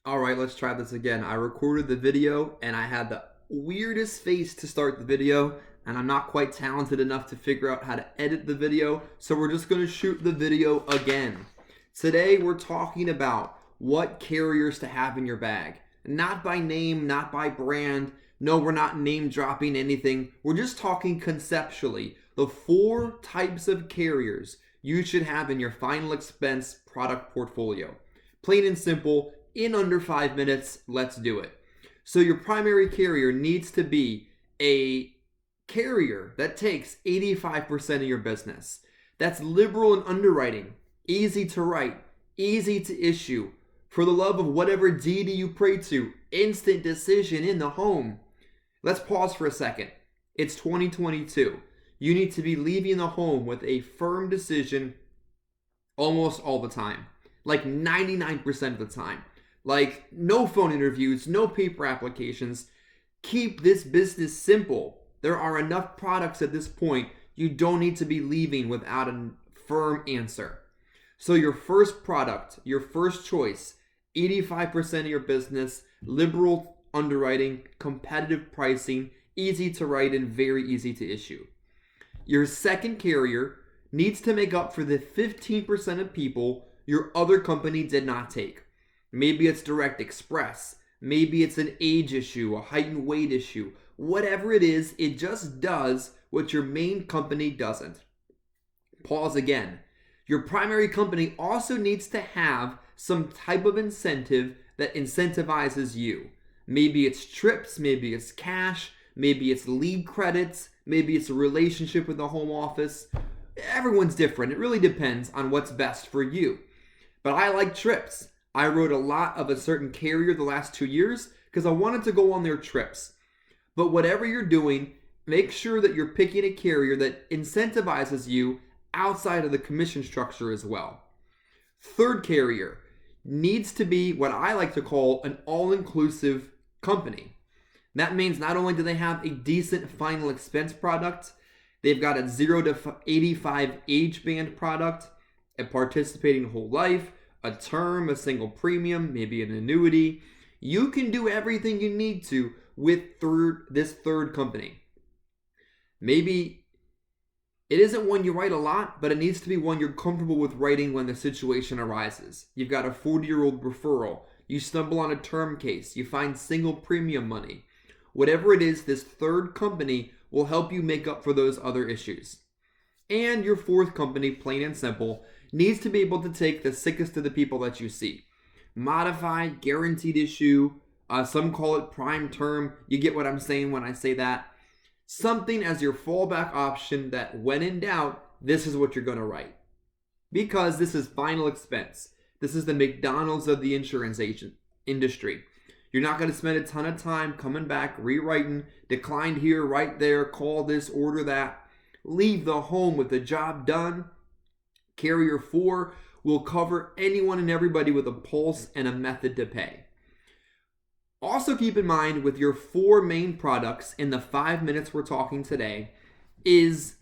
All right, let's try this again. I recorded the video and I had the weirdest face to start the video, and I'm not quite talented enough to figure out how to edit the video, so we're just going to shoot the video again. Today we're talking about what carriers to have in your bag. Not by name, not by brand. No, we're not name dropping anything. We're just talking conceptually. The 4 types of carriers you should have in your final expense product portfolio. Plain and simple, in under 5 minutes, let's do it. So your primary carrier needs to be a carrier that takes 85% of your business. That's liberal in underwriting, easy to write, easy to issue. For the love of whatever deity you pray to, instant decision in the home. Let's pause for a second. It's 2022. You need to be leaving the home with a firm decision almost all the time. Like 99% of the time. Like no phone interviews, no paper applications. Keep this business simple. There are enough products at this point. You don't need to be leaving without a firm answer. So your first product, your first choice, 85% of your business, liberal underwriting, competitive pricing, easy to write and very easy to issue. Your second carrier needs to make up for the 15% of people your other company did not take. Maybe it's direct express. Maybe it's an age issue, a height and weight issue. Whatever it is, it just does what your main company doesn't. Pause again. Your primary company also needs to have some type of incentive that incentivizes you. Maybe it's trips, maybe it's cash, maybe it's lead credits, maybe it's a relationship with the home office. Everyone's different. It really depends on what's best for you. But I like trips. I wrote a lot of a certain carrier the last 2 years because I wanted to go on their trips. But whatever you're doing, make sure that you're picking a carrier that incentivizes you outside of the commission structure as well. Third carrier needs to be what I like to call an all-inclusive company. That means not only do they have a decent final expense product, they've got a 0 to 85 age band product, a participating whole life, a term, a single premium, maybe an annuity. You can do everything you need to with this third company. Maybe it isn't one you write a lot, but it needs to be one you're comfortable with writing when the situation arises. You've got a 40-year-old referral. You stumble on a term case. You find single premium money. Whatever it is, this third company will help you make up for those other issues. And your fourth company, plain and simple, needs to be able to take the sickest of the people that you see. Modified, guaranteed issue. Some call it prime term. You get what I'm saying when I say that. Something as your fallback option that when in doubt, this is what you're going to write. Because this is final expense. This is the McDonald's of the insurance agent industry. You're not going to spend a ton of time coming back, rewriting, declined here, right there, call this, order that. Leave the home with the job done. Carrier 4 will cover anyone and everybody with a pulse and a method to pay. Also keep in mind with your 4 main products in the 5 minutes we're talking today is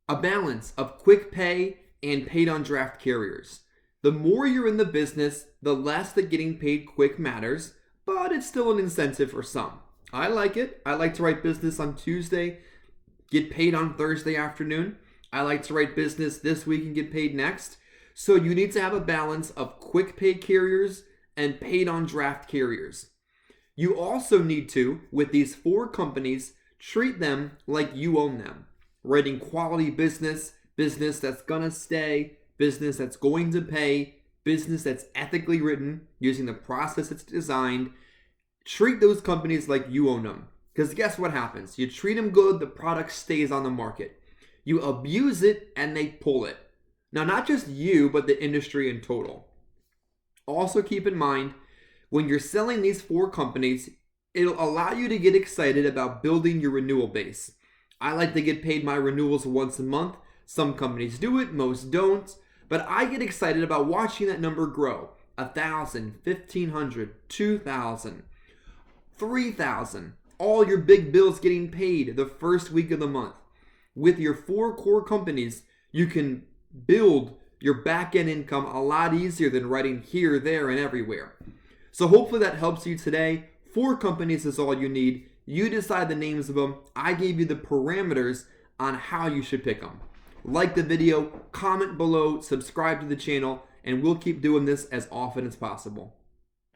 a balance of quick pay and paid on draft carriers. The more you're in the business, the less that getting paid quick matters, but it's still an incentive for some. I like it. I like to write business on Tuesday, get paid on Thursday afternoon. I like to write business this week and get paid next. So you need to have a balance of quick pay carriers and paid on draft carriers. You also need to, with these 4 companies, treat them like you own them. Writing quality business, business that's gonna stay, business that's going to pay, business that's ethically written, using the process it's designed. Treat those companies like you own them. Because guess what happens? You treat them good, the product stays on the market. You abuse it and they pull it. Now, not just you, but the industry in total. Also keep in mind, when you're selling these 4 companies, it'll allow you to get excited about building your renewal base. I like to get paid my renewals once a month. Some companies do it, most don't. But I get excited about watching that number grow. 1,000, 1,500, 2,000, 3,000. All your big bills getting paid the first week of the month. With your 4 core companies, you can build your back-end income a lot easier than writing here, there, and everywhere. So hopefully that helps you today. 4 companies is all you need. You decide the names of them. I gave you the parameters on how you should pick them. Like the video, comment below, subscribe to the channel, and we'll keep doing this as often as possible.